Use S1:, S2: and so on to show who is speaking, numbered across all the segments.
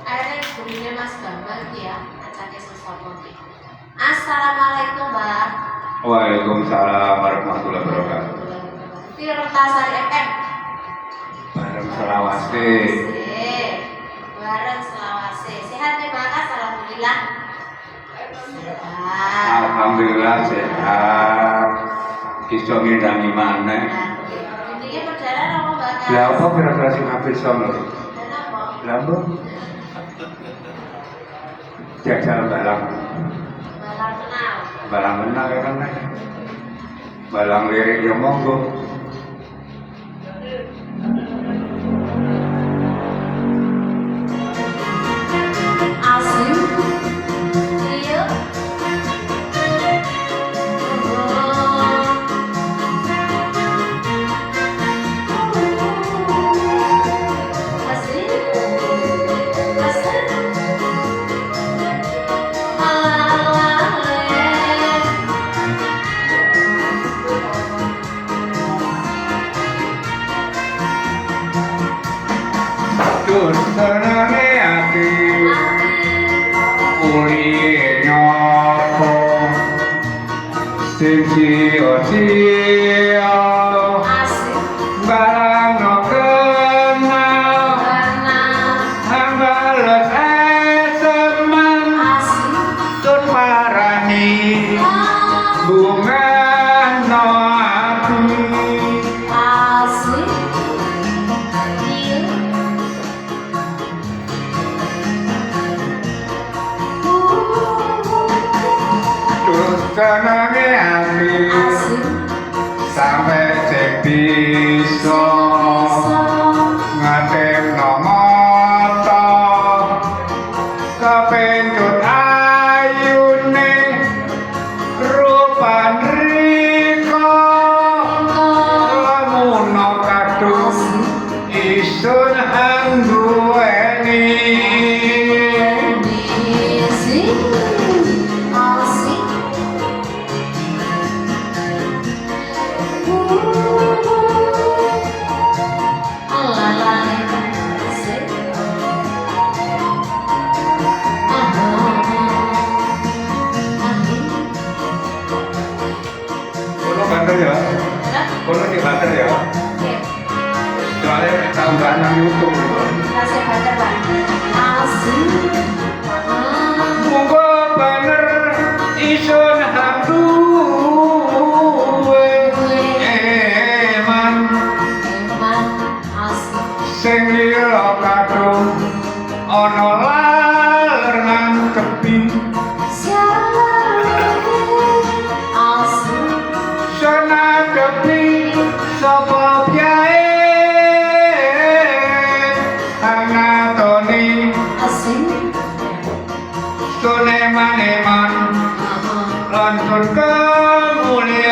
S1: Akhirnya bunyinya Mas Bambang ya, acake sesopo iki. Assalamualaikum, Mbak.
S2: Waalaikumsalam warahmatullahi wabarakatuh.
S1: Tirtasari FM.
S2: Bareng selawase.
S1: Bareng selawase. Sehat ya, Mbak? Alhamdulillah.
S2: Alhamdulillah sehat. Iso ngidangi maneh.
S1: Ini perjalanan apa, Mbak?
S2: Lah apa kira-kira sing habis sono?
S1: Kenapa?
S2: Lambung. Jajal balang.
S1: Balang kenal.
S2: Balang menang ya kan. Balang lirik ya monggo.
S1: Asyik. Iya. Asyik. Asyik.
S2: Terus senenge ati uli nyopo sing cia-cia barang no kenal hambales esemen tun marani bunga no ati terus senenge ati sampai cek bisa ngadem nomata kepencut ayune rupan riko lamun kadung isun anggueni kono banter ya kono di banter ya soalnya tahu gak nang YouTube gitu monggo bener isun hamduwe eman sing lira kadung ana laler nang tepi sana tepi sapa piye anatoni sune maneman lantur kemuliati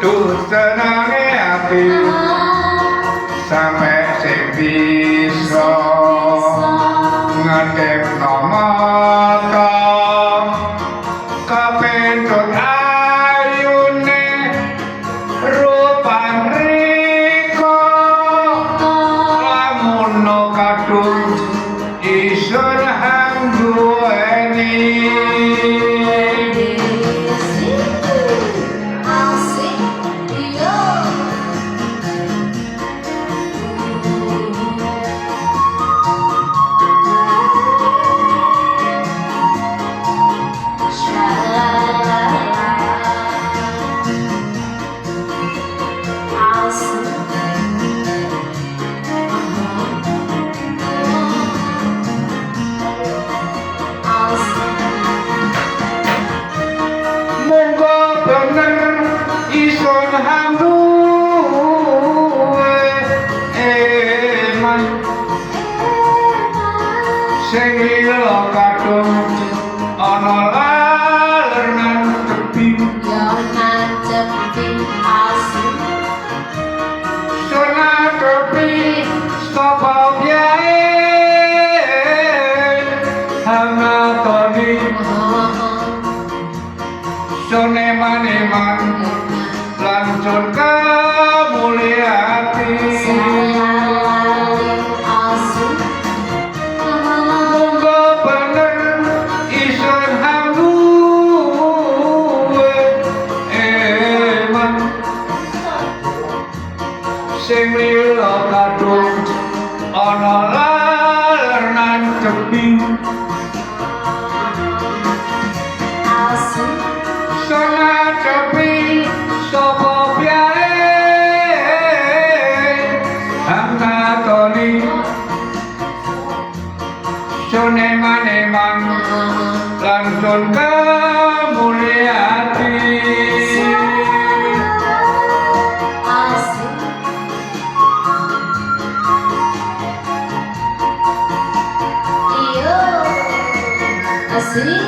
S2: tuh senange ati sampai sing bisa ngadep nomata kapentut ayune rupan riko lamun kadung isun anggueni sing lila kadung ana laler nang tepi sana tepi sapa piye ceping
S1: asik
S2: sangat ceping sopo biae angatoni soneman-eman langsung kemuliaan
S1: asik iyo asik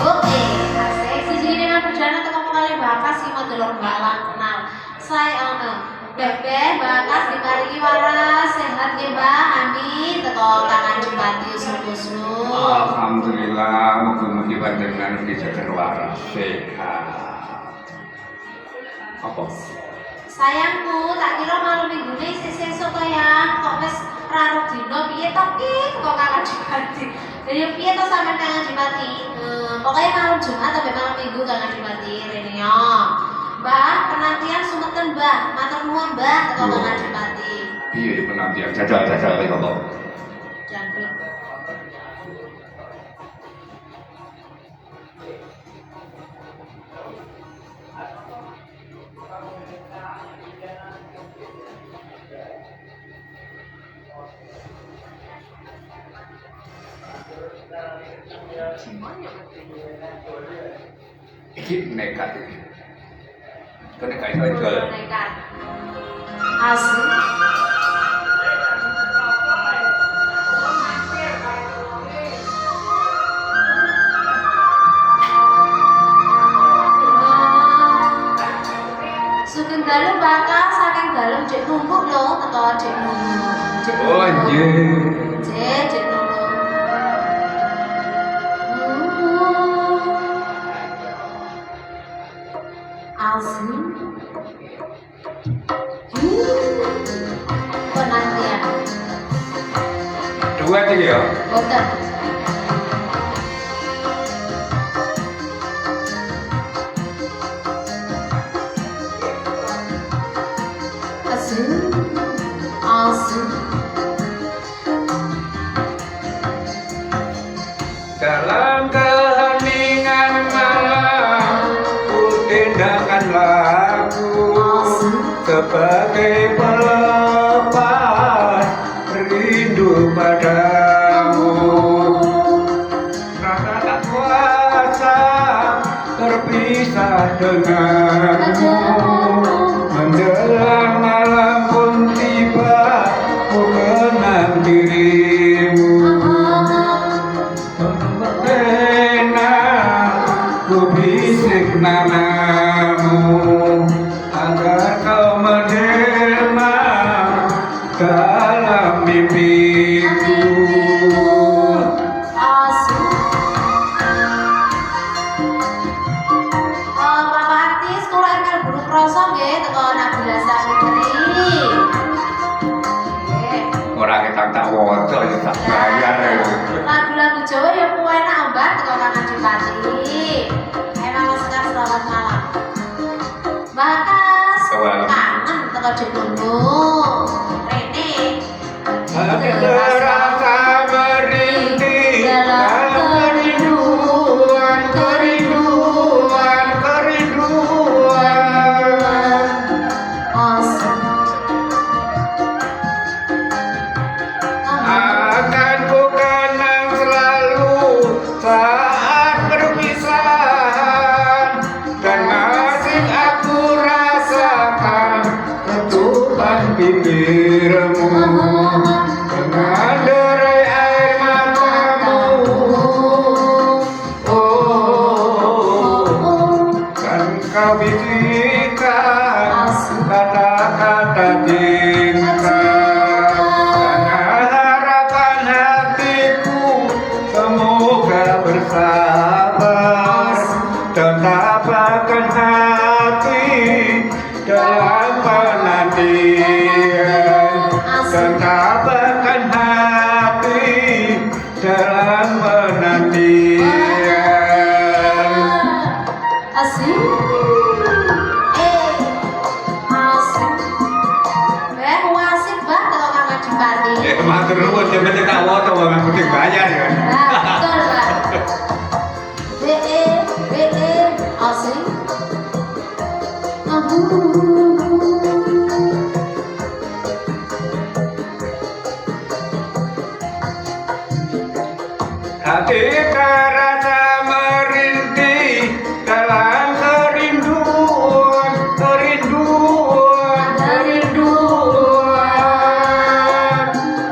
S1: oke, asik. Sisi dengan perjalanan ketemu kali bakas sih mau delok balang kenal. Saya Bebe bakas diparingi waras sehat ya Mbak. Amin. Teko tangan Bupati Usnu-usnu.
S2: Alhamdulillah, mugi-mugi panjenengan dijaga waras sehat. Apa?
S1: Sayangku, tak kira malam minggu ini sesuk ya. Kok wis raro dino piye to ki kok Kakak Bupati. Jadi piye to sampean Kakak Bupati? Pokoknya malam Jumat sampai malam minggu Kakak Bupati rene yo. Mbak, penantian sumeten Mbak, matur nuwun Mbak, teko Kakak Bupati.
S2: Piye penantian jajal-jajal kaya apa?
S1: Jambret.
S2: Iki nekat iki. Kene gak iso jual.
S1: Nekat. Asli. Sugeng dalu bakal saking dalem jek numpuk lho teko jek nunggu.
S2: Oh iya.
S1: Jek nunggu. Asli. Penantian.
S2: Dua tiga ya.
S1: Boten. Asli. Asli.
S2: Dalam keheningan malam ku tindakan lagu sebagai pelepas rindu padamu. Rasa tak kuasa terpisah denganmu. Menjelang malam pun tiba ku kenang dirimu. Ku bisik namamu agar kau menjelma dalam mimpiku.
S1: Bapak artis kula emel buru kroso nggih teko Nabila Safitri. Nggih.
S2: Ora ketak tak waca ya tak bayar.
S1: Lagu-lagu Jawa ya enak Mbak teko Kakak Bupati. Emang sekar selamat malam. Bakas
S2: Selamat.
S1: kangen teko Jodono. Rene.
S2: Hati terasa merintih dalam kerinduan, kerinduan, kerinduan. Akan ku kenang selalu saat perpisahan, dan masih aku rasakan ketukan bibirmu dengan derai air matamu. Oh, kan kau bisikkan kata-kata cinta. Bersabar dan tabahkan hati dalam penantian, dan tabahkan hati dalam penantian.
S1: Asik.
S2: matur nuwun yang penting tak woto wong aku dibayar ya.
S1: Nah, betul Pak. BE, asing.
S2: Hati terasa merintih dalam kerinduan.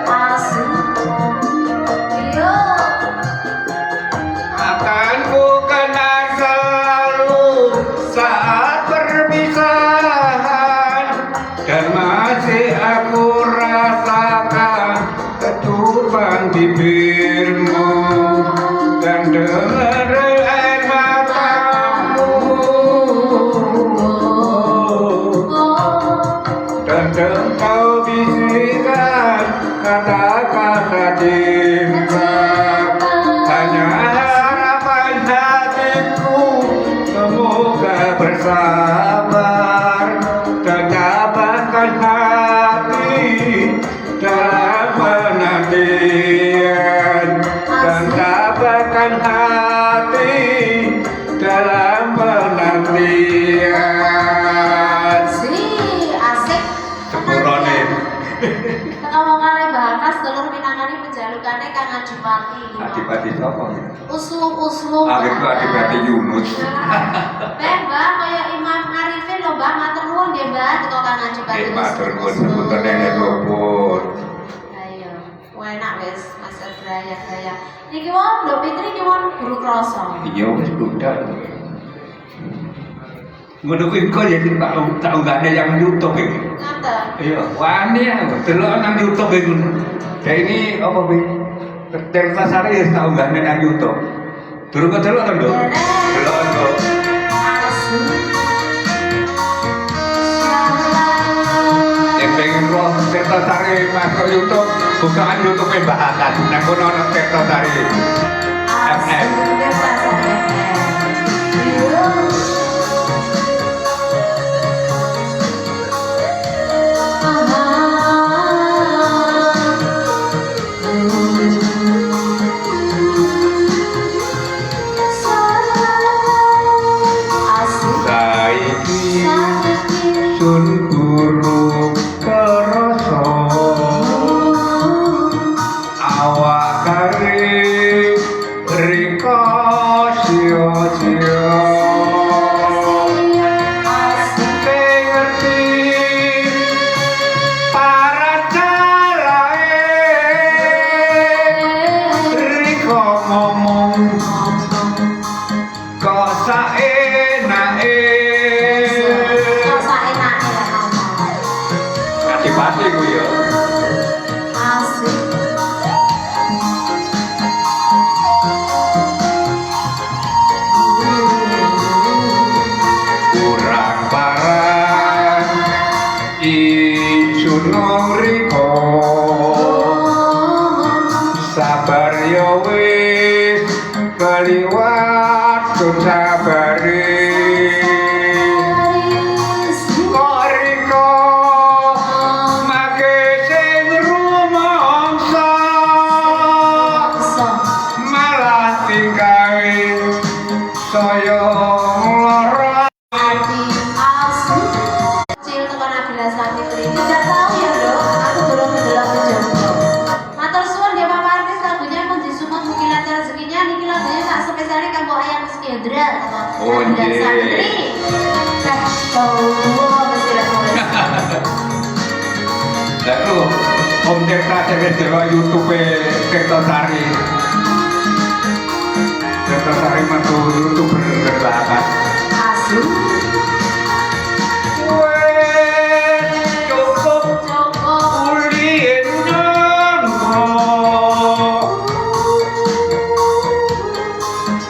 S1: Asing. Yo.
S2: Akan ku kenang selalu saat perpisahan, dan masih aku rasakan ketuban bibirmu dan dengar air matamu, dan engkau bisikan kata-kata cinta. Hanya harapan hatiku semoga bersabar dan dapatkan hati dalam penantian, dan dapatkan hati dalam penantian.
S1: Asik.
S2: Sepurone.
S1: Ngomongane bakas telur minangkani penjalukane Kang Adipati.
S2: Adipati sapa?
S1: Uslu-uslu.
S2: Itu Adipati Yunus.
S1: Mbak kaya Imam Arifin lho Mbak, matur nuwun nggih Mbak teko Kang Adipati.
S2: Matur nuwun sepunten nenek luput.
S1: Ayo, enak wis Mas gaya-gaya. Niki wong Mbak Fitri ki wong guru krasa.
S2: Iya wis budal. Ngono kuwi kok ya tak unggahne yang YouTube iki.
S1: Ngoten.
S2: Iya, wani aku delok nang YouTube iki. Kayak ini apa kuwi? Tirta Sari ya tak unggahne nang YouTube. Durung delok to, Nduk? Delok to. Yang pengen roh Tirta Sari masuk YouTube, bukaan YouTube-e Mbak Hakan. Nang kono ana Tirta Sari. FM. Saiki sun guru kerasa awak kari riko sia-sia. Sing ngerti para calae riko ngomong kok saenake. Adipati ku ya. Kurang parah isun riko, sabar ya wis keliwat sabare. Kok riko make sing rumangsa malah tingkae saya lara.
S1: Kecil tekan Nabila Savitri. Tidak tahu ya Dok, aku belum mendelok jomblo. Matur suwun ya Bapak artis lagunya pun disumut mugi lancar rezekinya niki lagunya sak spesiale kanggo Ayang Rizky Hendra.
S2: Oh,
S1: Nabila
S2: nggih.
S1: Savitri. Mesti lah mulai.
S2: Lalu Om Tirta sing delok YouTube-e Tirta Sari. Tirta Sari metu YouTuber berbakat.
S1: Asu.
S2: Wes cukup
S1: Cukup.
S2: ulin nangko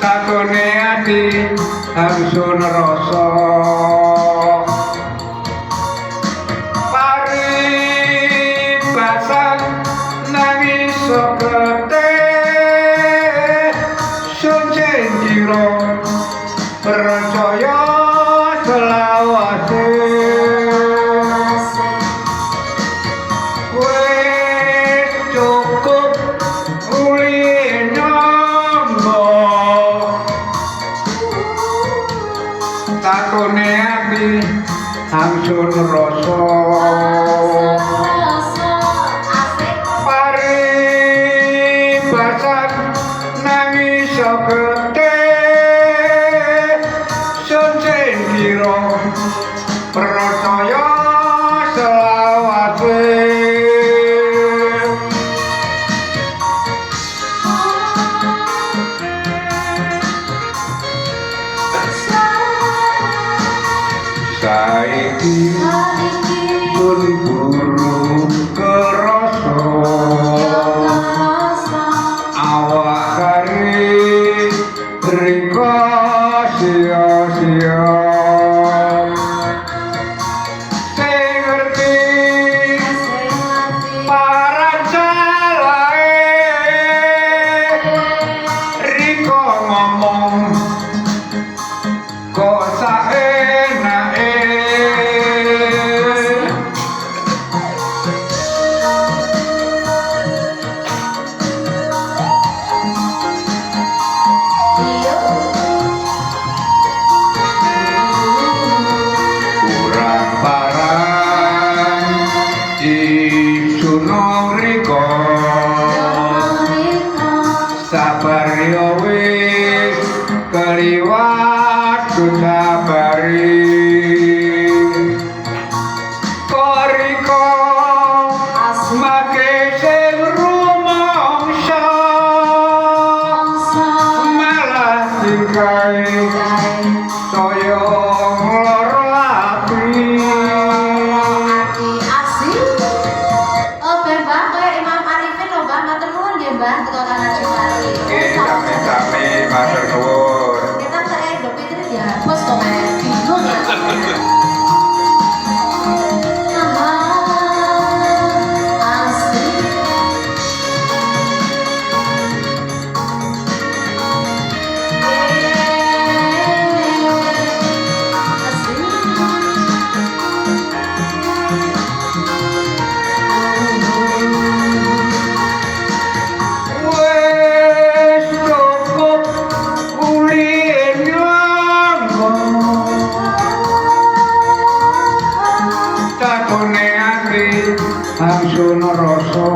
S2: takone ati hamsun rasa paribasan nangis sokete sun jendira percaya Angsun rasa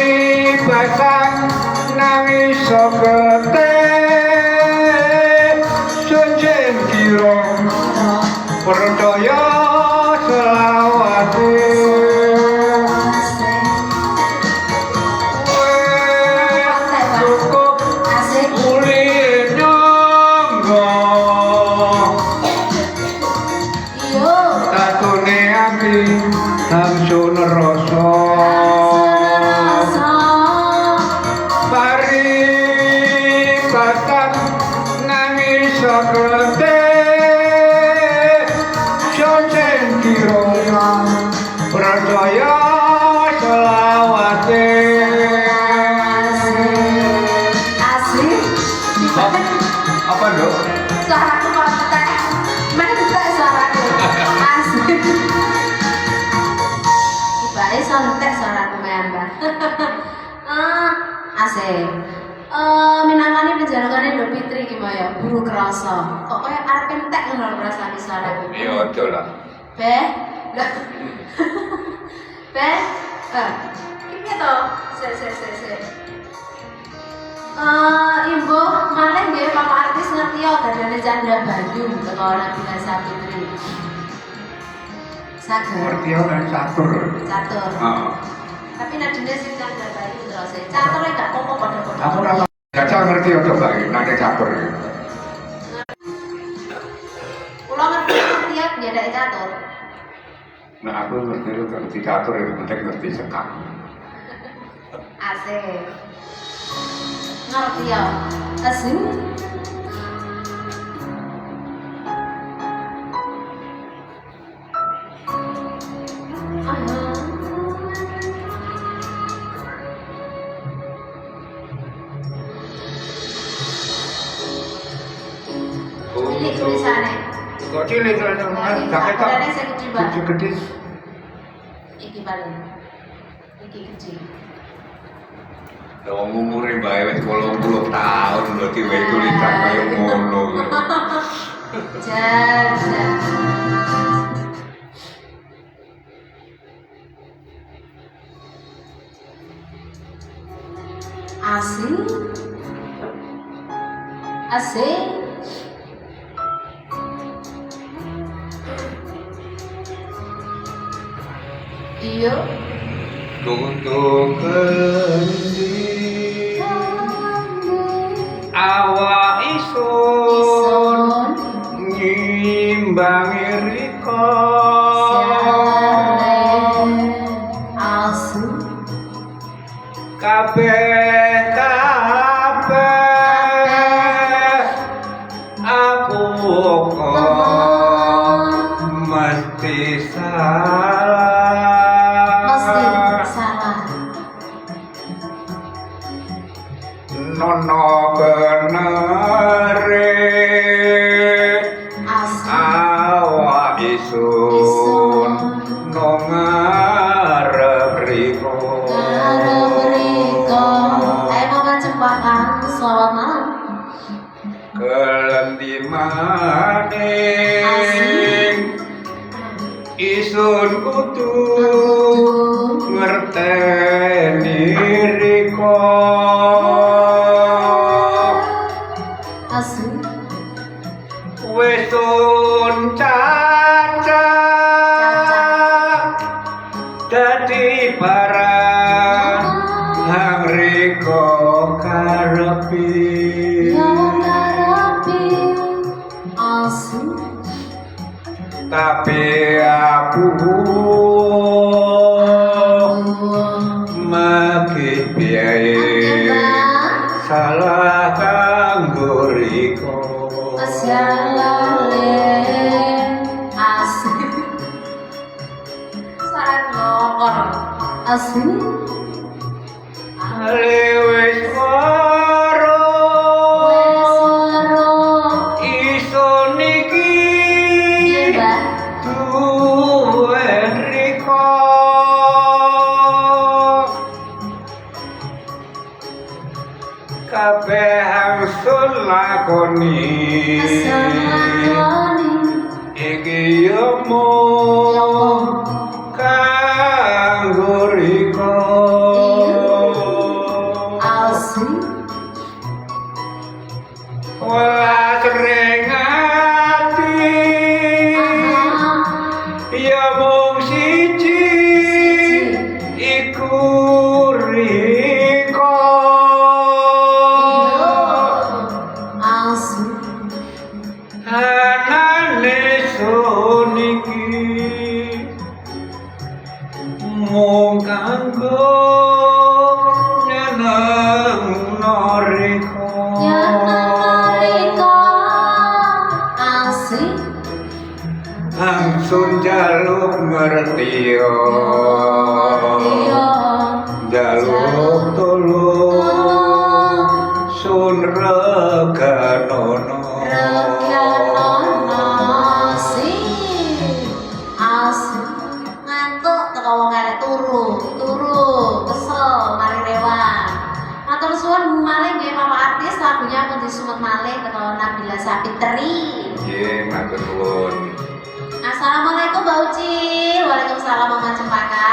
S2: paribasan nangis sokete sunjen kira percaya selawase cukup uli nyangga tatune ati angsun rasa paribatan nangis sokete sunjen kira percaya selawase apa dok?
S1: Suaraku kontek. Mana bisa suaraku? Asik. Tibake sontek suaraku mbak. Asik. Minangkane penjalukane Nduk Fitri gimana ya? Buru kerasa. Kok kayak arep entek ngono rasane suaraku.
S2: Ya aja lah.
S1: Be. Lah. Be. Iki to. Se. Ibu, malah dia Bapak artis ngerti ya dadane Chandra Bayu teko Nabila Sapitri. Sager.
S2: Ngerti ya kan catur.
S1: Catur.
S2: Heeh.
S1: Tapi nadine sing Chandra Bayu terus cature gak apa-apa padha-padha.
S2: Aku ora gajah ngerti ya coba nang catur.
S1: Kula ngerti ya nyedaki catur.
S2: Nah aku ngerti catur ya penting ngerti sekak.
S1: Asik. Ngerti ya. Asik. Ini tulisannya.
S2: Kok cilik kan Mas? Jaket kok.
S1: Jaketannya sing gede banget.
S2: Gede.
S1: Iki paling. Iki kecil.
S2: Wong umure bae wis 80 tahun lho diwe tulisan kaya ngono.
S1: Jajan. Asik. Asik. Iya.
S2: Tutuk kendi awak isun ngimbangi rika kabeh aku kok mesti salah nono benere awak isun no ngarep riko
S1: selamat malam
S2: kelendi maning isun kudu ngerteni riko wis sun caca dadi barang hang riko karepi tapi aku makin biaya salah kanggo riko
S1: asik saran ngokor asik
S2: lewes waro iso niki duwen riko kabeh angsun lakoni iki ya mung kanggo riko
S1: asik
S2: welas rengati ya mung siji iku riko
S1: asik
S2: anane suniki mung kanggo nyenengno riko
S1: Riko asik
S2: angsun jaluk ngerti yo jaluk tulung sun reganono
S1: ngantuk teko wong arek turu kesel mari rewan matur suwun malih nggih Bapak artis lagunya pun disumet malih teko Nabila Sapitri.
S2: nggih matur nuwun
S1: Assalamualaikum Mbak Uci. Waalaikumsalam Mama Cempaka.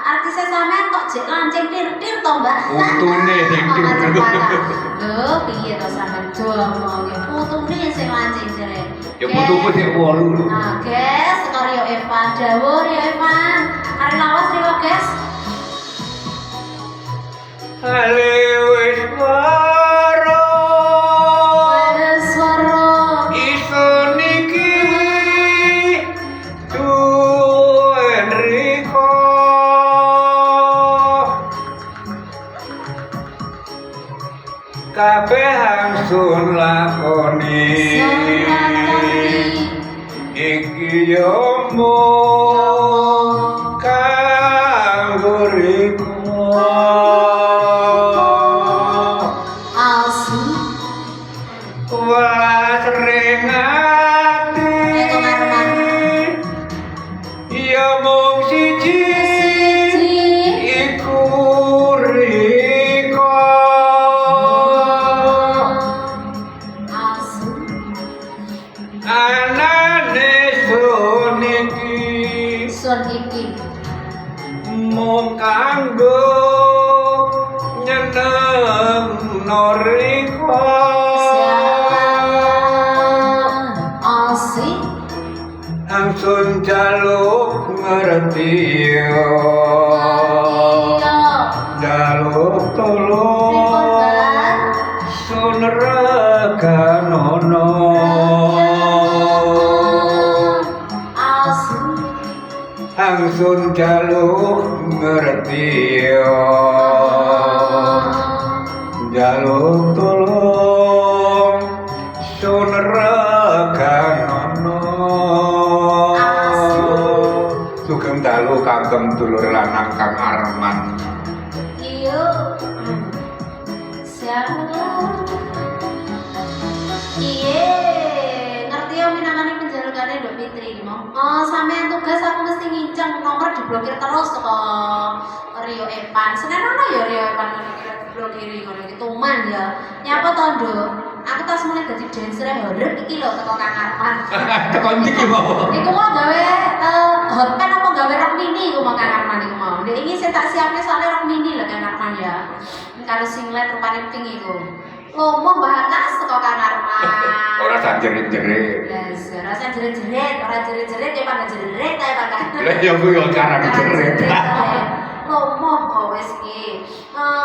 S1: Artisnya sampean kok jek lancing tir-tir to Mbak?
S2: Putune sing
S1: Mama
S2: tir.
S1: Cempaka. Lho piye to sampean jomo nggih putune sing lancing jere.
S2: Ya putuku sik 8.
S1: Nah, guys, sekar Rio Evan, dawuh Rio Evan. Hari lawas Rio, guys.
S2: Ale wis waro
S1: Ada suara.
S2: isun iki duwen riko kabeh angsun lakoni iki yo mung kanggo riko
S1: Asik.
S2: welas rengati ya mung siji iku riko
S1: Asik.
S2: anane suniki
S1: Sun iki.
S2: mung kanggo nyenengno riko
S1: Asik.
S2: angsun jaluk ngerti yo jaluk tulung sun reganono
S1: Asik.
S2: angsun jaluk ngerti yo jaluk tulung sun reganono sugeng dalu kagem dulur lanang Kang Arman
S1: Iyo. Siapa? Iye, ngerti ya minangane penjalukane Mbak Fitri iki mau. Oh, sampean tugas aku mesti nginceng nomor diblokir terus teko Rio Evan. Senen ono ya Rio Evan ngono kira diblokiri ngono iki tuman ya. Nyapa to, Nduk? Aku tas mulai dadi dancer horor iki lho teko Kang Arman.
S2: tekan iki mau
S1: Iku mau gawe hotpen apa gawe rok mini iku mau Kang Arman iku mau. Ndek iki saya tak siapne soalnya rok mini lho Kang Arman ya. Kalau singlet rupane pink iku. Ngomong bahas teko Kang Arman.
S2: ora sak jerit-jerit
S1: Dasar rasa jerit-jerit, ora jerit-jerit ya pada jerit ae pada.
S2: lha ya kuwi yo karang jerit
S1: Ngomong kok wis iki.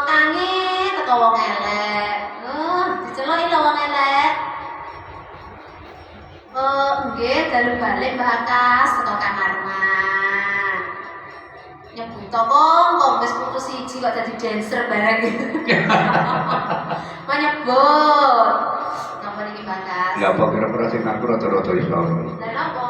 S1: Kange teko wong elek. Diceloki lho wong elek. Nggih, dalu balik bakas teko Kang Arman. Nyebut kok wis putus siji kok dadi dancer bareng gitu. Menyebut. Napa niki bakas?
S2: lha apa kira-kira sing aku rada-rada iso
S1: Lah napa?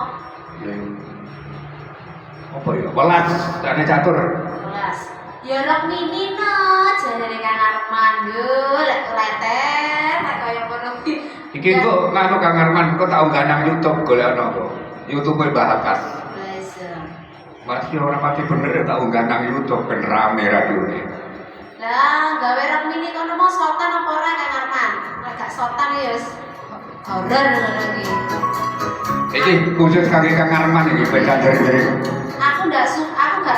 S2: apa ya welas jane catur
S1: 12. Ya rok mini no, jarene Kang Arman yo lek kleter lek kaya ngono iki.
S2: iki kok nganu Kang Arman kok tau ganang YouTube golek ana apa YouTube bahakas masih orang pati bener ya tau ganang YouTube ben rame radione
S1: Lah, gawe rok mini kono mau sotan apa ora Kang Arman? Lek gak sotan ya wis horor ngono iki.
S2: Iki khusus kangge Kang Arman iki beda dari
S1: Aku nggak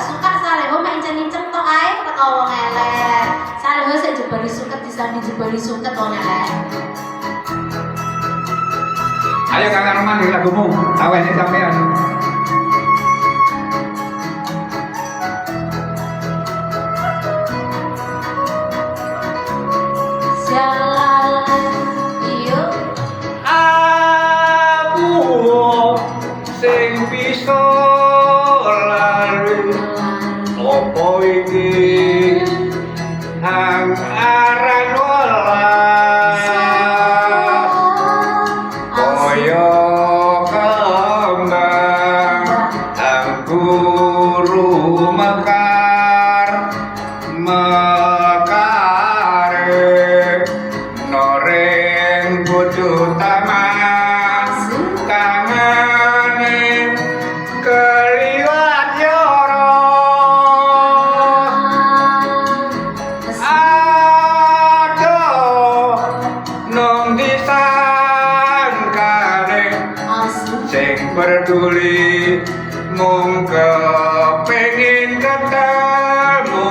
S1: suka Saleho main incem tok ae teko wong elek. Saleho sik jebari suket disandi jebari suket wong elek.
S2: Ayo Kang Arman iki lagumu, awene sampean.
S1: Jalan iyo
S2: Aku sing bisa lali opo iki hang aran welas kaya kembang aku mekar mekare noreng bojo taman kangane keliwat yoro aduh nong disangkane sing peduli mung kepengin ketemu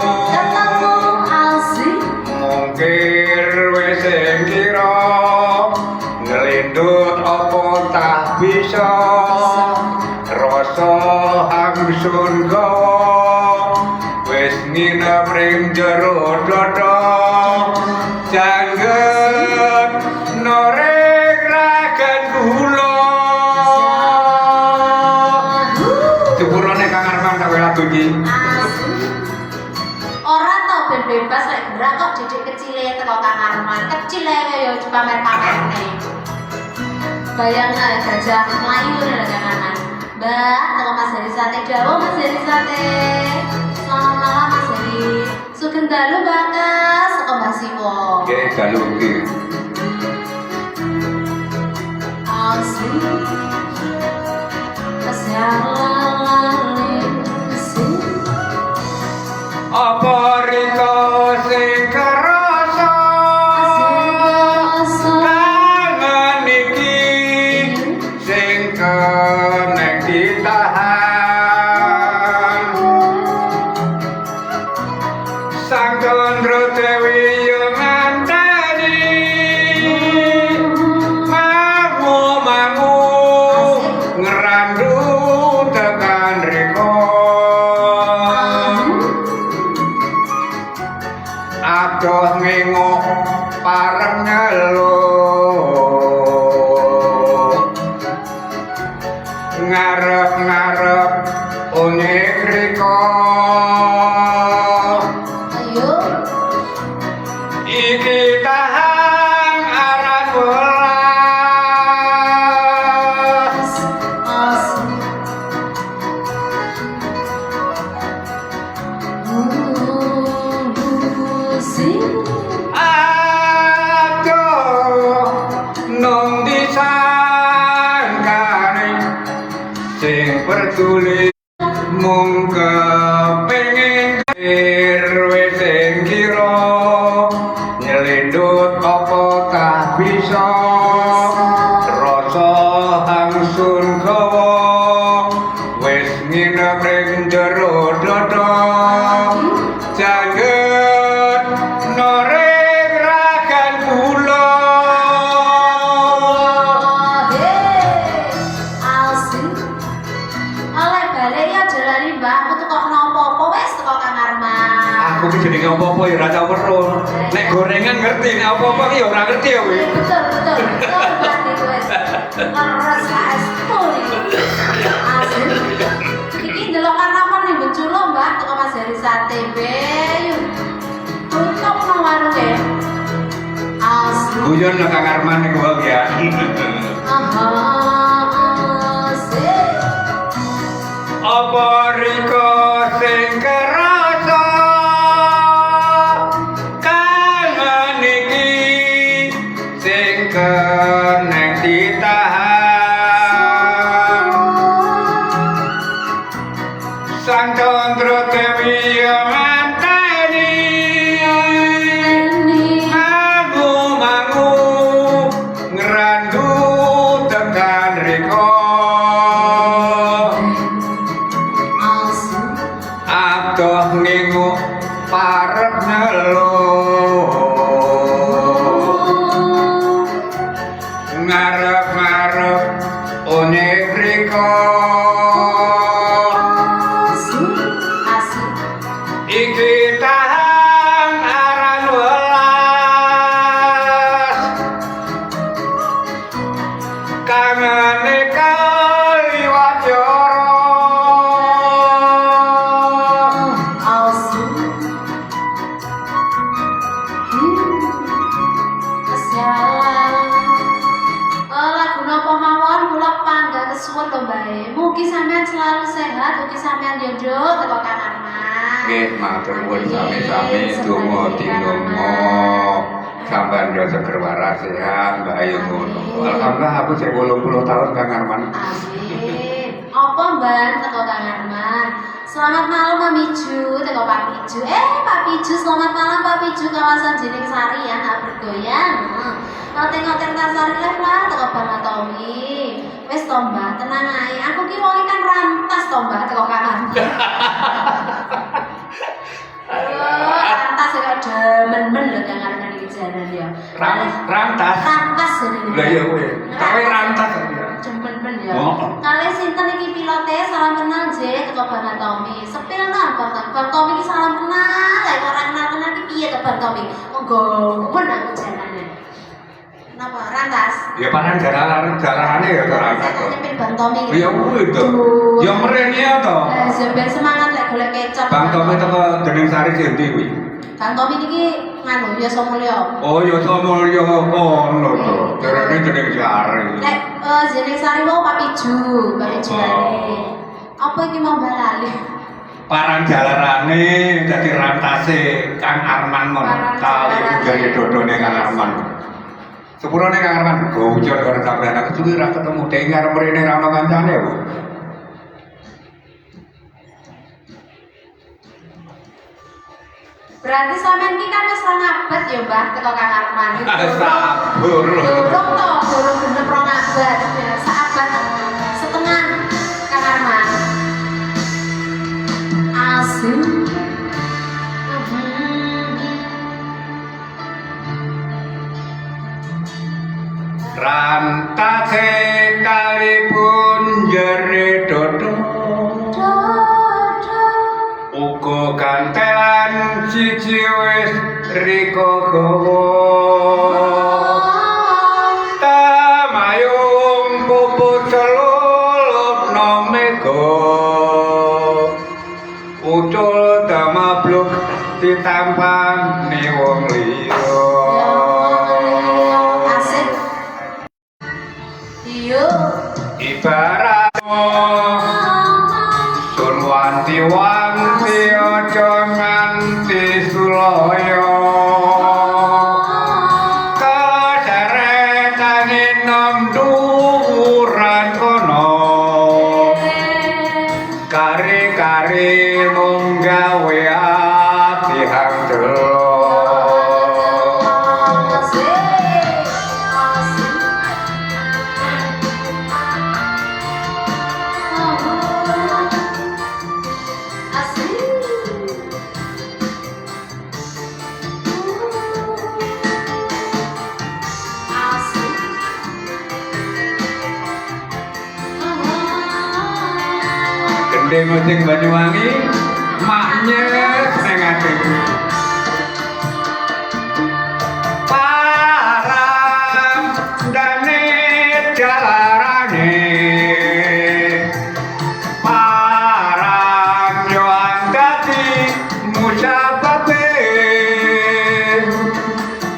S2: mungkir wis sing kira ngelindut apa tak bisa rasa hangsun gawa wis nginep ring jero dada jangget norek ragan kula sepurane Kang Arman tak lagu iki
S1: Ora tau ben bebas lek gerak kok didik kecile teko Kang Arman. Kecil ae yo pamer-pamerne. Bayangna gajah melayu lho Kang Arman. Mbak, teko Mas Heri Sate Dawo, Mas Heri Sate. Selamat malam Mas Heri. Sugeng dalu bakas teko Mbak Siwo.
S2: nggih dalu iki
S1: Asli. Kesalan sing
S2: apa riko sing kerasa kangen iki sing keneng ditahan sang condro dewi yo nganteni mangu ngerandu tekan riko adoh ngengok pareng nyelo ngarep-ngarep unyek riko
S1: ayo
S2: iki tahan aran welas
S1: asli. Sing
S2: aduh nong disangkane sing peduli mung kepengin wis sing kira nyelindut apa tak bisa rasa hangsun gawa wis nginep ring jero dada jangget noreng ragan kula
S1: asli. Oleh balik ya jalani Mbak, aku tuh kok nopo-opo wes teko Kang Arman.
S2: aku ki jenenge apa-apa ya ora tau weruh nek gorengan ngerti nek apa-apa ki ya ora ngerti ya kowe
S1: Betul betul Mbak iki wes. Ngeres saestu iki. Asli. Iki ndelok karnaval ning Beculo Mbak, teko Mas Heri Sate be. Yuk. Tutup nang warunge. Asli.
S2: guyon nang Kang Arman niku wae ya
S1: Aha. Asli.
S2: apa riko sing kerasa kangen iki sing keneng ditahan sang condro dewi yang nganteni mangu ngerandu tekan riko mriko
S1: asik
S2: iki tahan aran welas kangane kaliwat yoro
S1: asik lagu nopo mawon kula pangga kesuwun lho Mbak. Mugi sampean selalu sehat, mugi sampean jojo teko Kang Arman.
S2: nggih matur nuwun sami-sami donga dinonga sampean yo seger waras sehat Mbak Ayu ngono. Alhamdulillah aku sik 80 tahun Kang Arman.
S1: Amin. Apa Mbak teko Kang Arman? Selamat malam Pak Piju, teko Pak Piju. Pak Piju, selamat malam Pak Piju kawasan Jining Sari ya, nggak bergoyang. Ngoten-ngoten kasar live lah teko Bang Tommy. Wes to Mbak, tenang ae. Aku ki wong kan rantas to Mbak teko Kang Arman. Rantas kok demen-men lho Kang Arman iki jaran ya.
S2: Rantas.
S1: Rantas jenenge.
S2: Lah iya kowe. Kawe rantas.
S1: Demen-men ya.
S2: Oh.
S1: Kali sinten iki pilote salam kenal J teko Bang Tommy. Sepil nang Bang Tommy iki salam kenal. Lah ora kenal-kenal iki piye to Bang Tommy? Monggo men aku jarane. Napa rantas?
S2: Ya panen jarane ya rantas.
S1: Nyepil Bang Tommy.
S2: Ya kuwi to. Ya mrene to.
S1: Sebenarnya semangat lek golek kecap.
S2: Bang Tommy teko Dening Sari Jenti kuwi.
S1: Bang Tommy niki nganu ya Somulyo.
S2: Oh ya Somulyo ngono to. Jarane Dening Sari.
S1: Lek Jining Sari mau Pak Piju, Pak Piju lali. Apa iki mau balali?
S2: Parang jalarane dadi rantase Kang Arman mon. Kali budaya dodone Kang Arman. Sepurane Kang Arman bocor karo sampeyan aku suwi ra ketemu dhek ngarep mrene ra ono kancane Bu.
S1: Berarti sampean iki kan wis rong abad ya, Mbah, teko Kang Arman.
S2: Sabur.
S1: Durung to, durung genep rong abad. Ya, saabad setengah Kang Arman. Asik.
S2: Rantase kalipun jere dodo uga kantelan siji wis rika gawa tamayung puput selulut nomega ucul damabluk ditampani wong liya. Ibarat sun wanti-wanti aja nganti sulaya kasaretane nom dhuwuran kono kari-kari mung gawe ati hangdelo. Gendhe musik Banyuwangi maknya ning atiku. Parang dane jalarane parang yo angkati musababe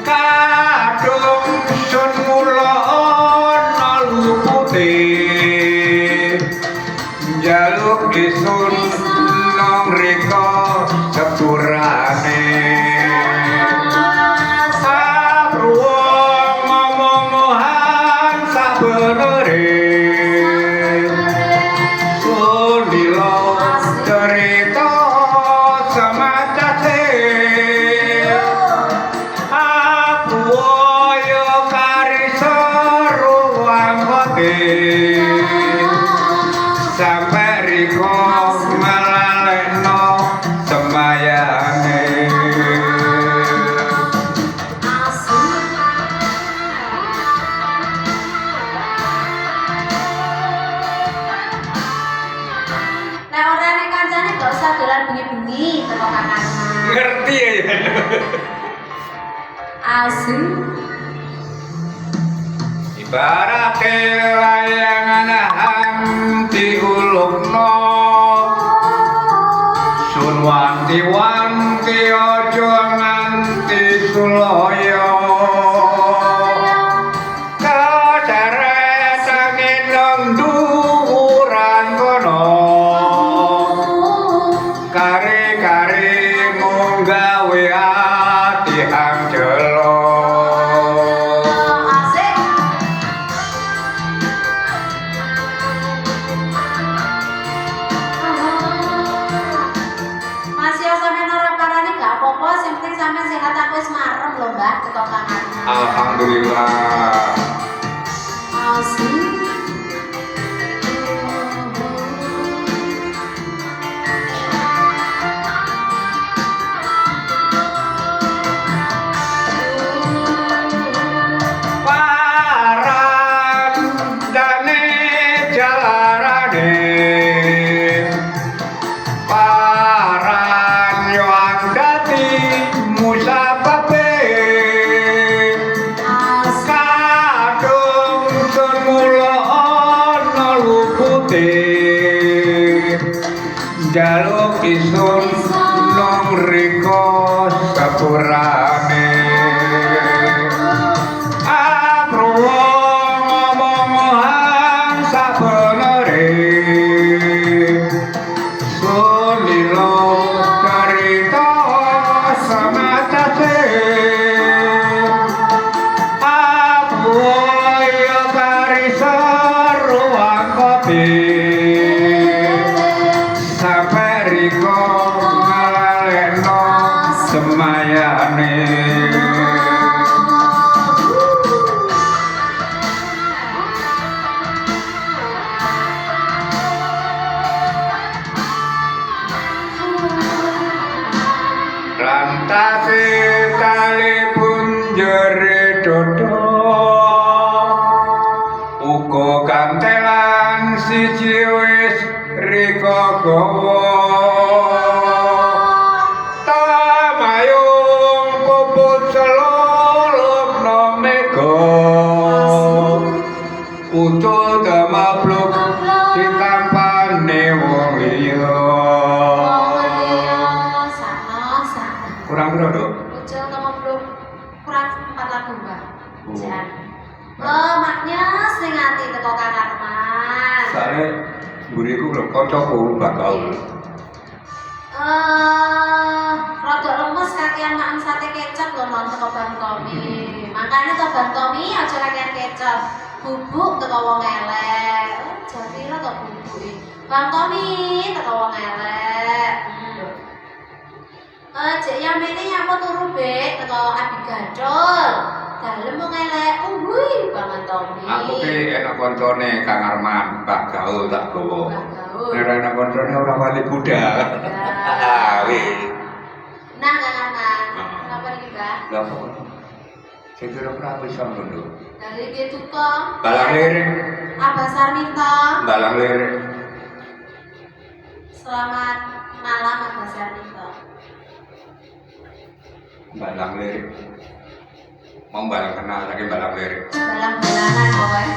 S2: kadung sun mula ana lupute jaluk isun nang rika sepurane sabruwang ngomong-ngomongan sabenere sundila cerita semacate aku yo kari seruang kote sampai riko ngerti ya.
S1: Asik.
S2: Ibarat layangan hanti ulukno sun wanti-wanti aja nganti sulaya kaceretané nang dhuwuran kono kare-kare mung gawe ati anjelo. Alhamdulillah.
S1: Asik.
S2: Paran dane jalarane paran yo andati musababe jaluk isun nong riko sepurane amruwo ngomong sabenere sunilo karita samatase abuya karisa ruang kopi sampai riko ngalaleno semayane rantase tali punjere dodo uga gantelan siji wis riko gowo tamayung puput selulup nomego utuh damabluk ditampane wong liya kurang piro Dok?
S1: Ucil damabluk kurang 4 lagu Mbak. Jan. Maknya sing ati teko Kang Arman.
S2: Soale mburiku lho kancaku bakal
S1: rada lemes kakean makan sate kecap lho mon teko Bang Tommy. Makane to Bang Tommy aja kakean kecap. Bubuk teko wong elek. Jatira to bubuke. Bang Tommy teko wong elek. Cek yang ini nyapa turu bek teko Abi Gadol. Dalem wong elek. Wuih banget Tommy.
S2: aku ki enak koncone Kang Arman, Pak Gaul tak gowo.
S1: Pak Gaul.
S2: Nek enak koncone ora wali budal. Wis.
S1: Nah, Kang Arman. Kenapa iki, Mbak?
S2: Lah kok. Sing kira-kira wis sampun lho.
S1: Dari dia tutup.
S2: Balang lirik,
S1: Abah Sarminto.
S2: balang lirik.
S1: Selamat malam Abah Sarminto.
S2: Balang lirik. Mau balang kenal lagi balang lirik.
S1: Balang-balangan pokoknya.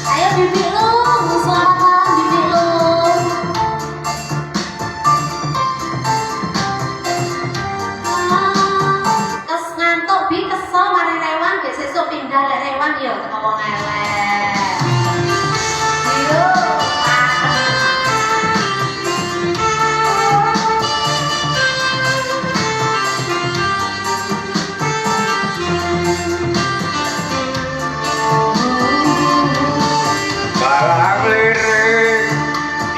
S1: Ayo bibi lu, selamat malam bibi lu. Kes ngantuk bi kesel mari rewan, biar sesuk pindah lek rewan ya teko wong elek. Yo.
S2: Balang lirik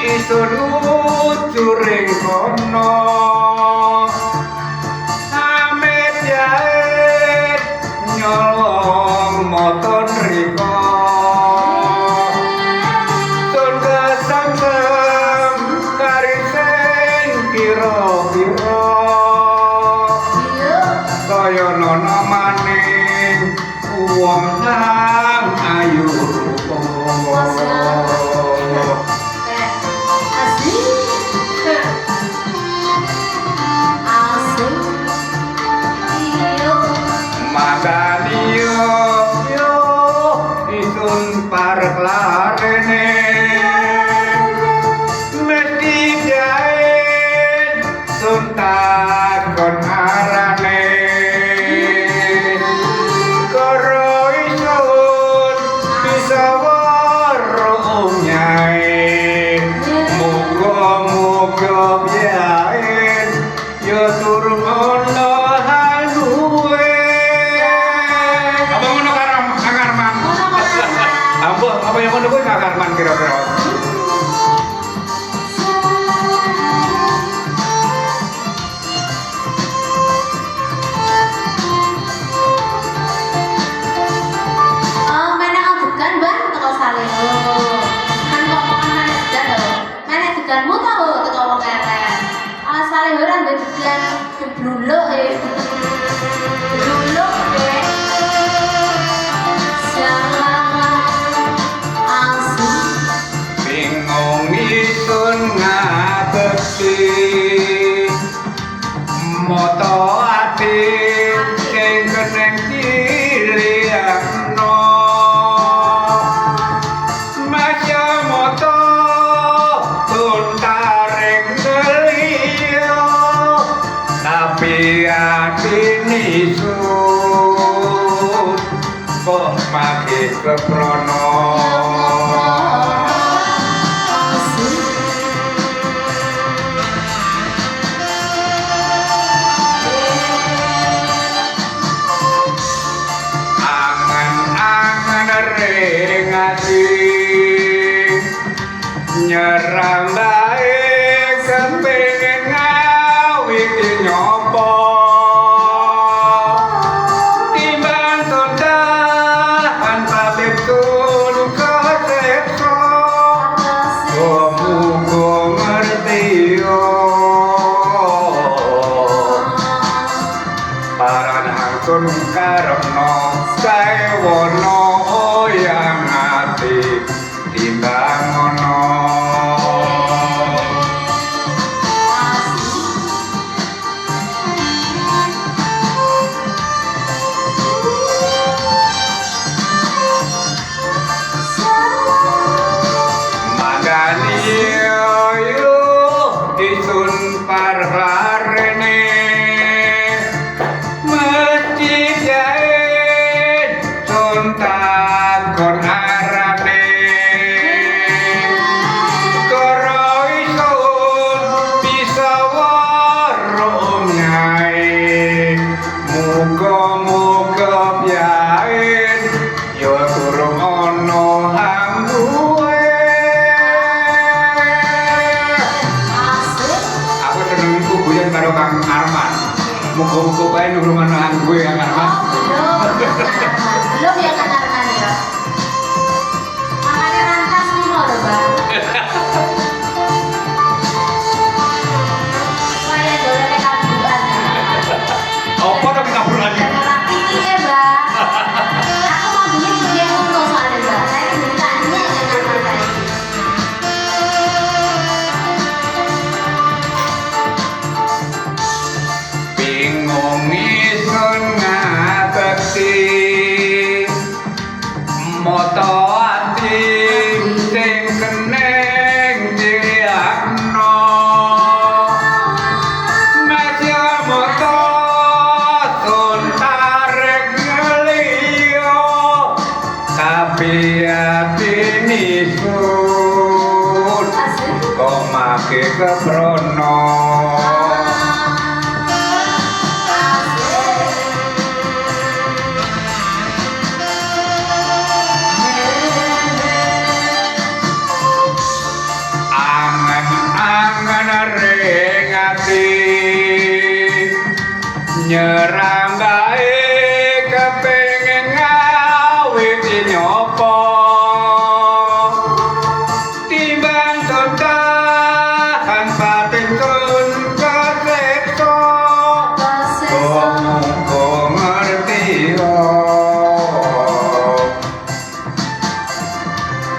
S2: isun ucuring kono. Amit jahit nyolong moton riko. Sun kesamsem karising kira-kira.
S1: Yo.
S2: Kaya nono maning wong nang ayu
S1: Asik. deganmu tahu teko wong elek. Asale ora ndek degan kebluluk bluluk deh.
S2: Bingung isun ngabekti moto ati sing keneng ciliakno masya moto tuntaring geliyo tapi ati nisun kok makin keprono. Nyerang bae kepengen ngawit nyopo timbang tondahan pabrik tun kesekso mugo ngerti yo paran hangtun karepno saewono oyang ati timbang ngono. Parharene masjid jain sontak kon arane koroisun bisa warung ngai muga-muga biain yo turung ono hangguwe. Karo Kang Arman, muga-muga bae nurungan nang gue Kang Arman.
S1: Belum ya Kang Arman ya. Makanya rantas limo lho, Bang. Saya dolane kaburan.
S2: Apa tapi kaburan?
S1: Ini ya, Bang. Aku mau bikin ngono soalnya, Bang. Saya ceritanya Kang Arman tadi.
S2: Bingung isun ngabekti moto ati sing keneng diakno masya moto tuntarek ngeliyo tapi ati nisun kok make keprono. Nyerang bae kepengen ngawit nyopo timbang tondahan pating tun kesekso muga ngerti yo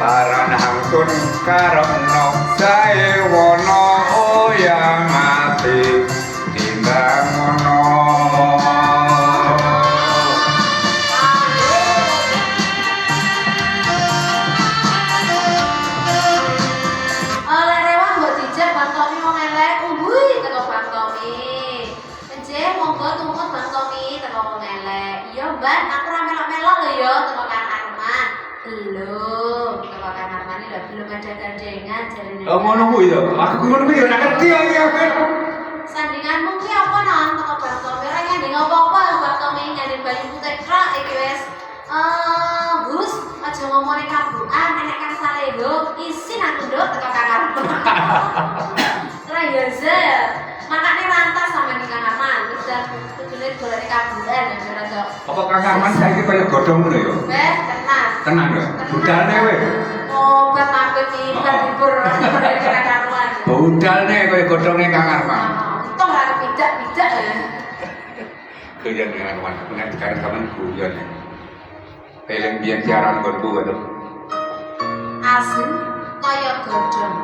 S2: paran hangtun karepno saewono oyang ati timbang ngono.
S1: Oleh rewang mbok dijak Bang Tomi wong elek, ubuh teko Bang Tomi. Enje monggo tumpun Bang Tomi teko wong elek. Iya, Mbak, aku ra melok-melok lho ya teko Kang Arman. Belum, teko Kang Arman ini belum ada gandengan jarine.
S2: Oh ngono kuwi ya. Aku ngono kuwi ya ora ngerti ya.
S1: Sandinganmu ki apa non teko Bang Tomi? Ora nyanding apa-apa Bang Tomi nyanding Bayu Putra iki wis. Gus, aja ngomongin kabuan, enek Kang Salego, isin aku nduk teko Kang Arman. Ora ya ze. Makane rantas sampe di Kang Arman, terus dan kudune golek kabuan ya ora kok.
S2: Apa Kang Arman saiki kaya godhong ngono ya?
S1: Tenang.
S2: Tenang ya. Budalne weh.
S1: Oh, buat mampir nih, buat libur, Kang Arman.
S2: budal nih kaya godhonge Kang Arman.
S1: Untung ra bijak-bijak ya.
S2: Guyon Kang Arman, nek sekarang sampean guyon. Eling biyen siaran nggonku to.
S1: Asin kaya godhong.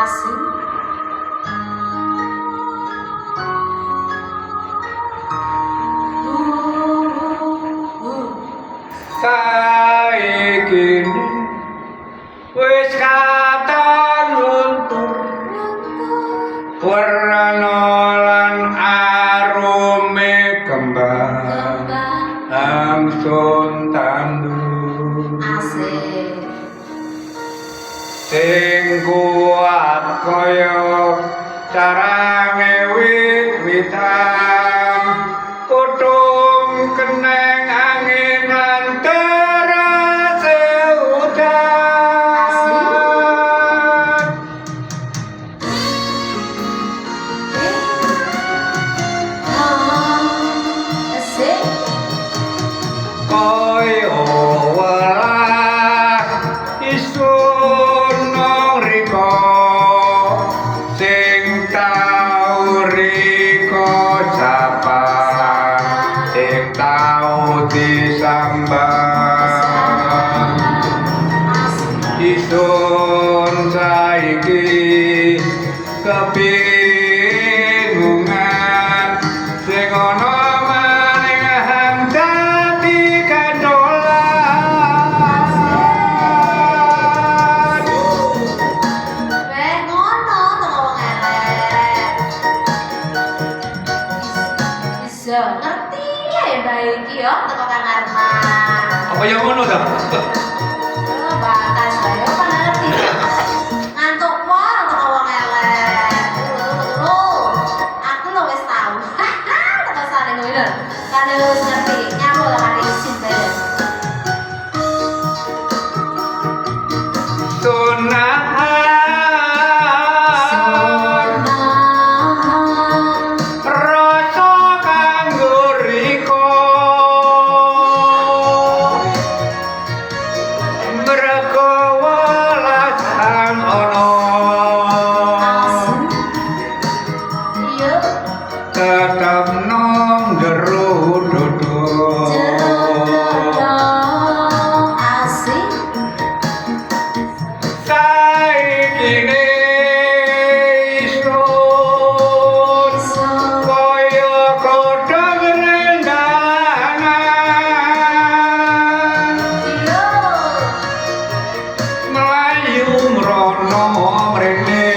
S1: Asin
S2: Saiki wis katon luntur warna lan arume kembang langsung tandur
S1: asik.
S2: sing kuat kaya carange wit-witan kutung keneng angin lan terase udan
S1: Asik.
S2: kaya welas isun nang rika sing tau rika japan sing tau disambang isun saiki kebingungan sing ana maning dadi kandolan
S1: Weh ngono teko wong elek. Bisa ngerti ya Mbak iki yo teko Kang Arman.
S2: apa yang ngono ta
S1: Oh, batas saya apa ngerti. Ngantuk pol teko wong elek. Aku lo wis tau. Teko sane ngono. Kan wis ngerti. Nyambung lah hari isin bae.
S2: Sunahan rasa kanggo riko mergo welasan ana
S1: Iya.
S2: tetep nang jero dodo
S1: Asik.
S2: saiki ne isun kaya kodhong rendangan
S1: Iya.
S2: melayu mrono mrene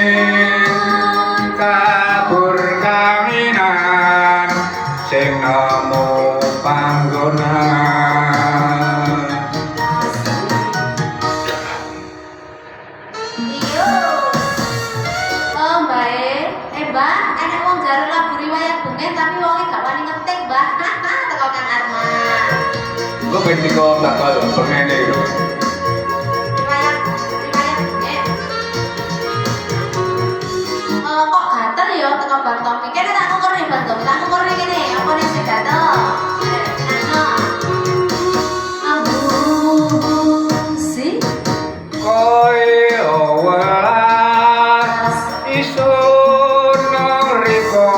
S2: kabur kanginan sing nemu panggonan
S1: Iya. Oh, Mbak Mbak, enek wong jare lagu riwayat bengen tapi wonge gak wani ngetik, Mbak. Teko Kang Arman.
S2: gue pengen kok bakal pengen deh
S1: Riwayat bengen. Kok gatel ya teko Bang Tommy. Kene tak ngukur nih Bang Tommy, tak ngukur nih kene. Apa nih sing gatel? Si
S2: kaya welas isun nang riko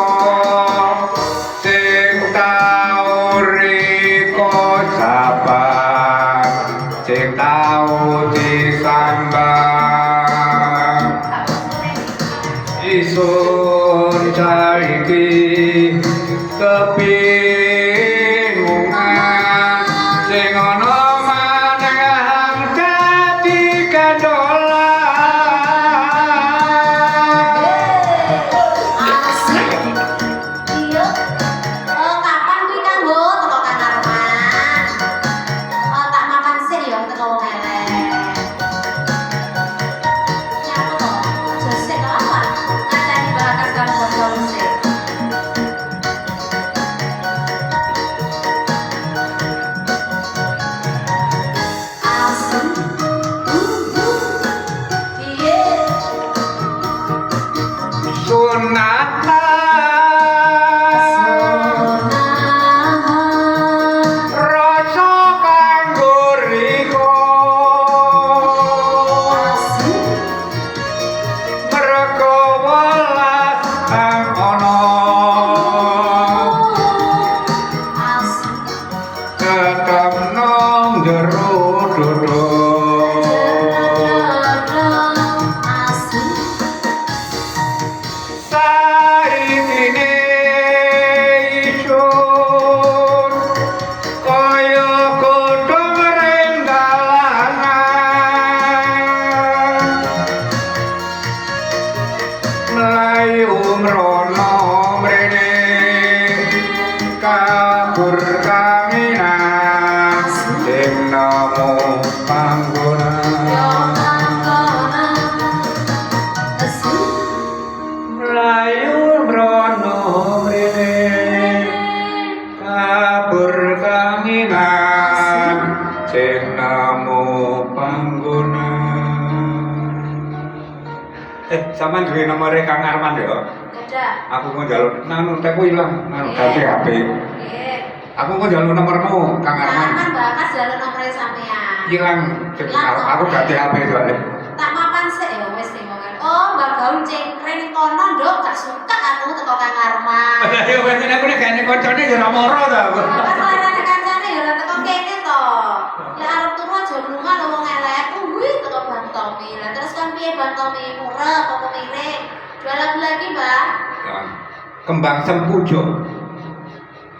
S2: sing tau riko jaban sing tau disambang isun saiki kebingungan sing ana maneng dadi kandolan
S1: asik. Iya. Kapan kuwi kanggo teko Kang Arman? Tak makan sih ya teko wong elek. Nyapa kok? Jose apa? Ngajani bakas karo bos sih.
S2: Melayu mrono mrene kabur kamina sing namo panggonan Melayu mrono mrene kabur kamina sing namo panggonan sampean duwe nomore Kang Arman ya?
S1: Ada.
S2: Aku mau njaluk nang teku ilang nang ganti HP.
S1: Nggih.
S2: Aku mau njaluk nomormu Kang Arman.
S1: Arman bakas jalur nomore sampean.
S2: Hilang. Aku ganti HP soalnya.
S1: Tak mapan sik ya wis ngomongan. Oh, Mbak Gaun cengkring kono nduk gak suka aku teko Kang Arman.
S2: Ya wis aku nek gane koncone ya ora moro ta aku.
S1: Pas larane kancane ya ora teko kene to. Lah arep turu aja lunga lho wong elek. Kuwi teko Bang Tommy. Lah terus kan piye Bang Tommy murah apa miring? Dua lagu lagi, Mbak.
S2: Kembang sempujo.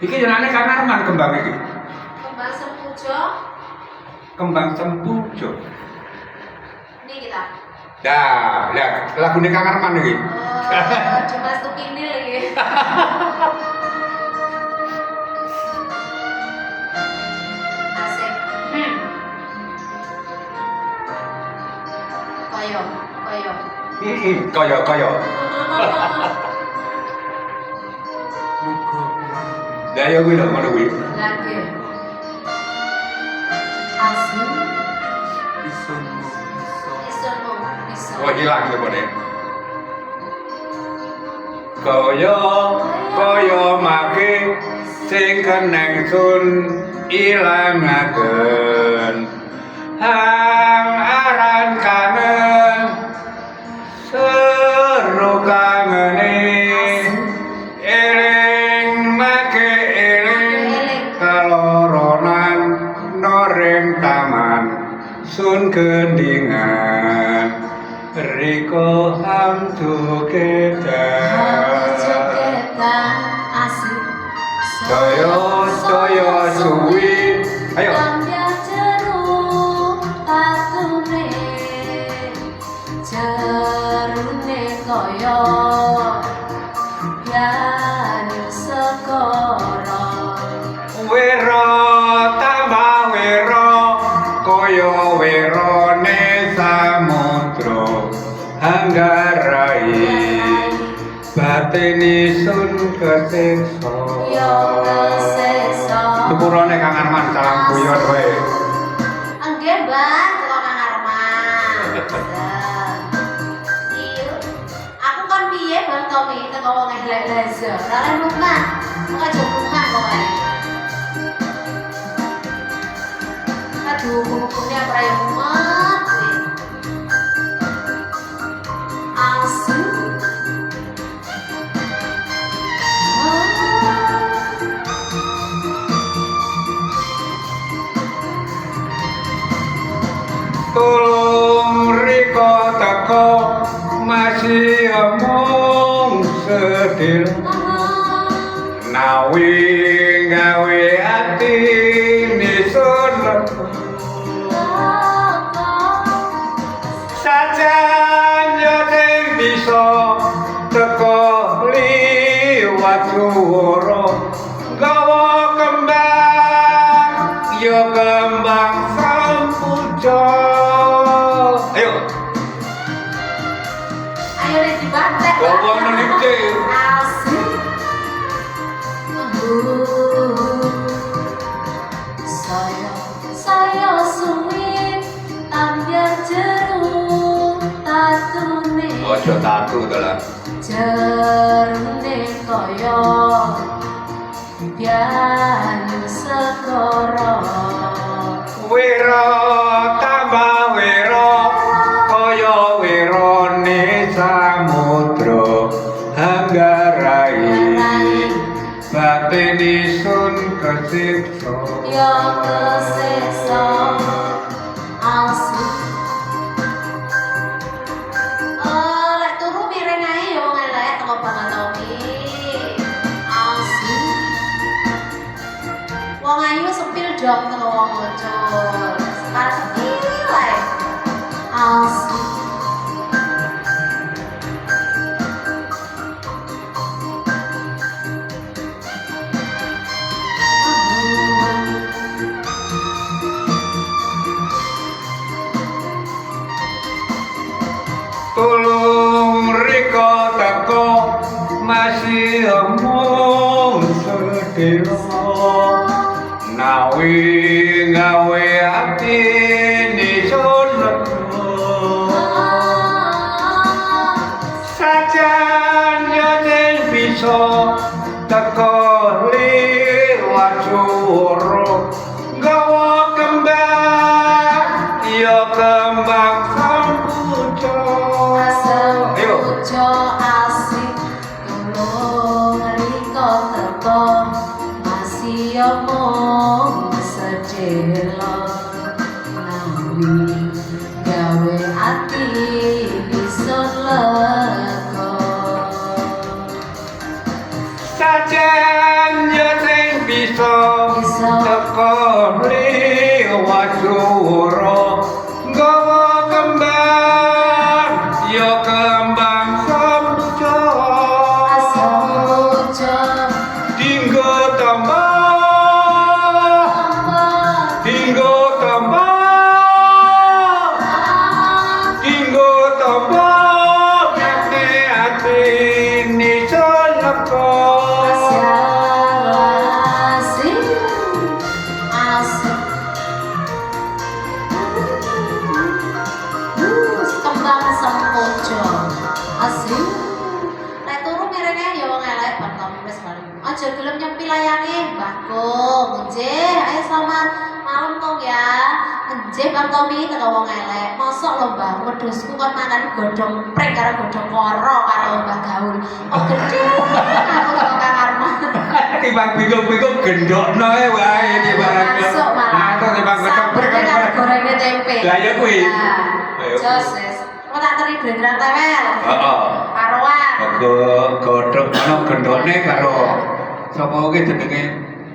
S2: Iki jenenge Kang Arman kembang iki.
S1: Kembang sempujo.
S2: Kembang sempujo.
S1: Ini kita.
S2: Dah, ya lagune Kang Arman iki.
S1: Oh, cuma stupinil iki. Asik. Koyo.
S2: Kaya. Lah ya kuwi lho ngono kuwi.
S1: Lagi. Asik. Isunmu bisa.
S2: Oh hilang ya bone. Kaya make sing keneng sun ilangaken. Hang aran kangen seru kangene eling make eling kaloronan noreng taman sun kendingan riko hamtu ketan
S1: asik.
S2: Toyo suwi ayo
S1: jerune koyo banyu sekoro
S2: wero tambah wero koyo werone samudra anggarai batini sun kesekso
S1: yo keseso
S2: sepurone Kang Arman salam guyon wae
S1: nggih Mbak karo Kang Arman iya aku kan piye Bang Tommy teko wong elek lezo ora oleh rumah kok aja rumah kowe aduh hukumnya praya mumet asik
S2: Tulung riko teko masih omong sedil nawi gawe ati nisun sajan yo sing bisa teko liwat suara gawa kembang yo kembang sampujo ayo
S1: nek dibantek
S2: gawa nenike
S1: asik saya suwi ambyar jeruk tatune
S2: ojo tatu to lah
S1: jerune koyo banyu sekoro
S2: wero tambah wero kaya werone samudra anggarai batini sun kesiksa
S1: yo keseso asik lek turu miring ae yo wong elek teko Bang Tommy asik wong ayu sepil dok teko wong bocor sekarang sepil ae asik
S2: bisa teko liwat suruh gawa kembang ya kembang sambuca
S1: Sambuca asik tulung riko teko masih omong sedelo nawi gawe ati bisa lega
S2: sajan ya sing bisa teko liwat suruh gawa kembang ya kembang sambuca
S1: Sambuca
S2: dinggo tambah dinggo tambah dinggo tambah nyate ati ni soleko
S1: asik asik kembang sempojo asik nek turu mirene ya wong elek bakal wis bali aja gelem nyempi layane Mbah Kong nggih ayo selamat malam Kong ya nggih Bang Tommy teko wong elek mosok lho Mbah wedhusku kon makan godhong prek karo godhong koro karo Mbah Gaul kok gede aku karo Kang Arman
S2: timbang bingung-bingung gendokno wae timbang
S1: masuk malah
S2: atau timbang ketoprak
S1: karo gorenge tempe
S2: lah ya kuwi
S1: jos wis kok tak teri blenderan tewel
S2: heeh
S1: karoan
S2: godhong ana gendone karo sapa iki jenenge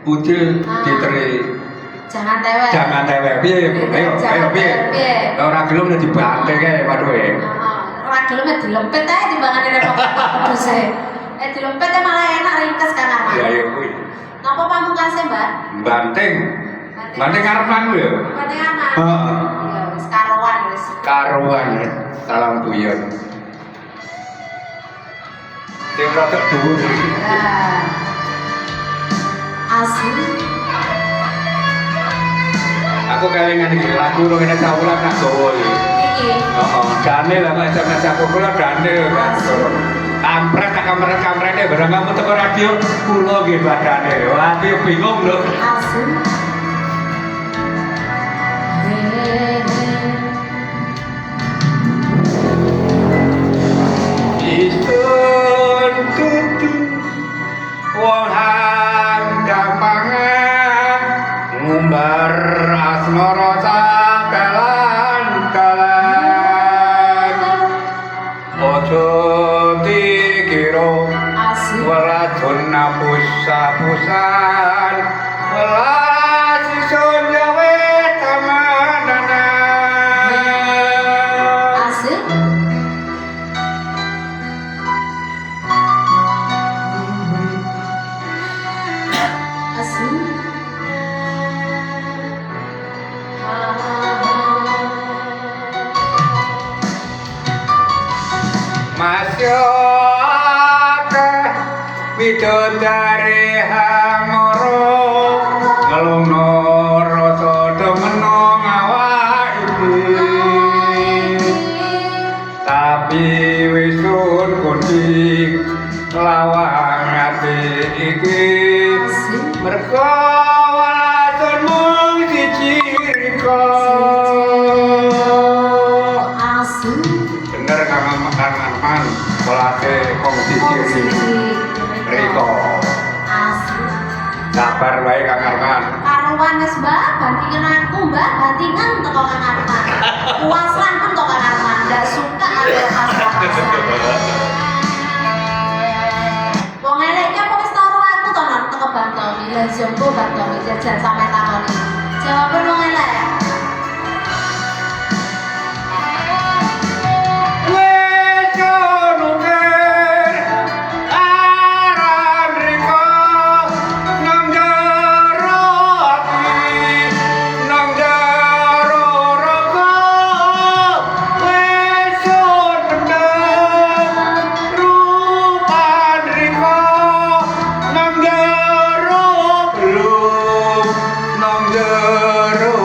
S2: pucil diteri
S1: jangan tewel
S2: piye ayo piye ora gelem nek dibante kae waduh
S1: ora gelem dilempet ae timbangane repot pedhose dilempet malah enak ringkes kan Arman
S2: ya ya kuwi
S1: napa pamungkase Mbak
S2: banting Arman lho ya
S1: banting Arman
S2: heeh
S1: ya wis karoan wis
S2: karuan salam guyon sing rada dhuwur
S1: nah asli
S2: aku kelingan iki lagu rong enek sawulan nak gawa iki
S1: iki
S2: heeh dane lah nek SMS aku kula dane kan kampret tak kamret-kamrete barang kamu teko radio kula nggih badane wah iki bingung lho
S1: asli
S2: isun tutu wong gampangan ngumbar asmara sakalan-kalan ojo dikira weladon napus-pusan welas isun gawe tamananan
S1: asli asli
S2: Masya akeh widodari hamara ngelungno rasa demeno awak iki tapi wisun kunci lawang ati iki mergo walasun mung siji riko bener Kang Arman kolase kongsi kiri riko kabar wae Kang Arman
S1: karuan wis Mbak bandingan aku Mbak bandingan teko Kang Arman puasan pun teko Kang Arman gak suka ada pas-pasan wong elek apa wis taro aku to nang teko Bang Tommy lah jombo Bang Tommy jajan sampe takoni jawaban wong elek
S2: Nang jero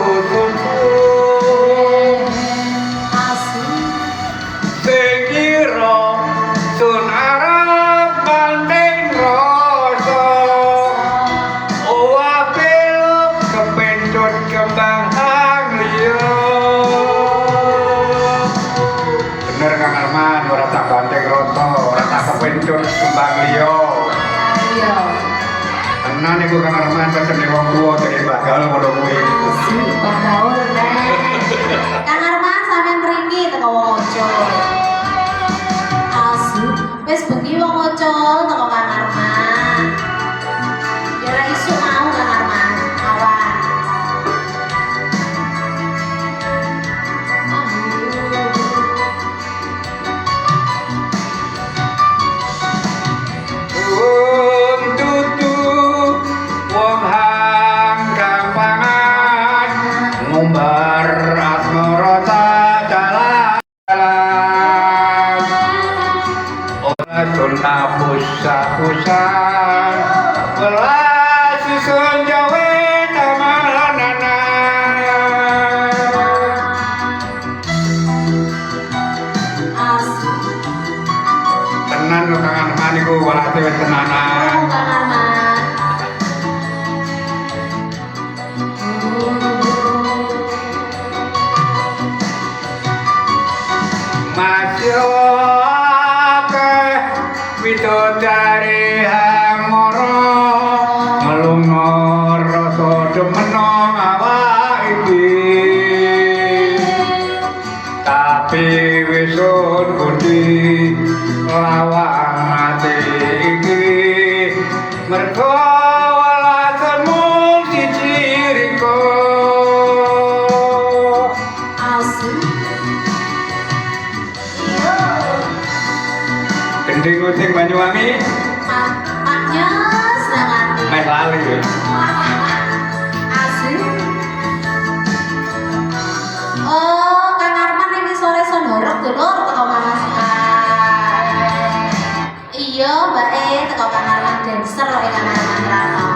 S2: kepencut kembang liya.
S1: Iya.
S2: Tenan iku Kang Arman pesene wong tuwa dari bakal ngono kuwi.
S1: Bagaul nek. Kang Arman sampean mriki teko wong ojol. Asu, wis bengi wong ojol teko Kang Arman. Ya ora isu mau Kang Arman, awan.
S2: Tutu wong hang gampangan ngumbar asmara dalan. Ora sunah pusat-pusat welas susun jawe tamanana.
S1: Asu,
S2: Tenan lho Kang Arman iku walase wis tenanan.
S1: Kang Arman.
S2: Masyoke widodari hamara ngelungno rasa demeno awak iki tapi wisun kundi lawang ati iki mergo walasanmu siji riko.
S1: Asu. Iya.
S2: Gending sing Banyuwangi
S1: Maknya sangat.
S2: meh lali ya.
S1: Asu. Oh, Kang Arman ini sore sondorok dulur teko Mama Sekar. Iya, Mbak teko Kang Arman dancer kok Kang Arman Rano.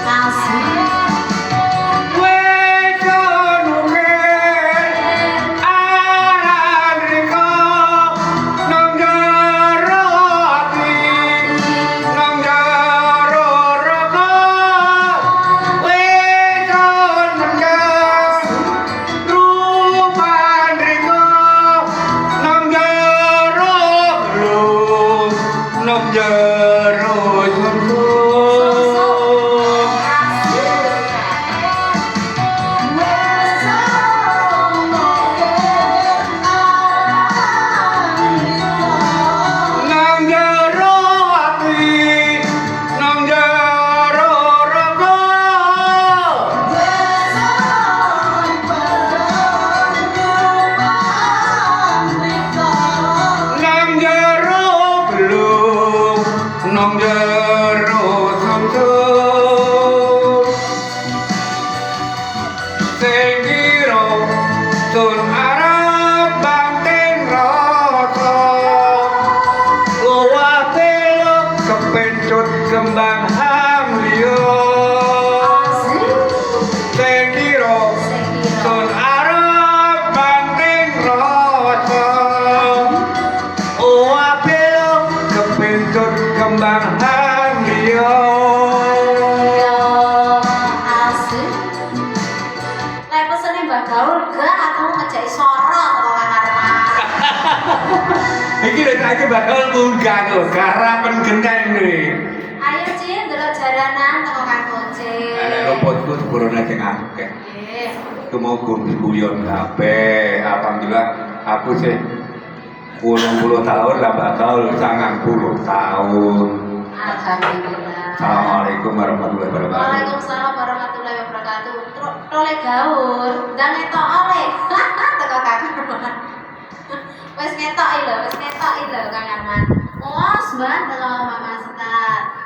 S1: Asu.
S2: Sun Arab Banten Roto Luwah belok kepencut kembang hamlio Sekiro Sun Arab Banten Roto Luwah belok kepencut kembang hamlio. Iki lho saiki bakal munggah lho, garapen genteng kuwi.
S1: Ayo Cin, delok jaranan teko Kang Kocin.
S2: Ana robotku sepurone sing akeh.
S1: Nggih.
S2: Itu mau guyon kabeh. Alhamdulillah aku sih 80 tahun lah bakal 90 tahun.
S1: Alhamdulillah.
S2: Assalamualaikum warahmatullahi wabarakatuh.
S1: Waalaikumsalam warahmatullahi wabarakatuh. Tole gaul, dan netok oleh. Teko Kang Arman. Wes ngetok lho Kang Arman. Wes Mbak teko Mama Sekar.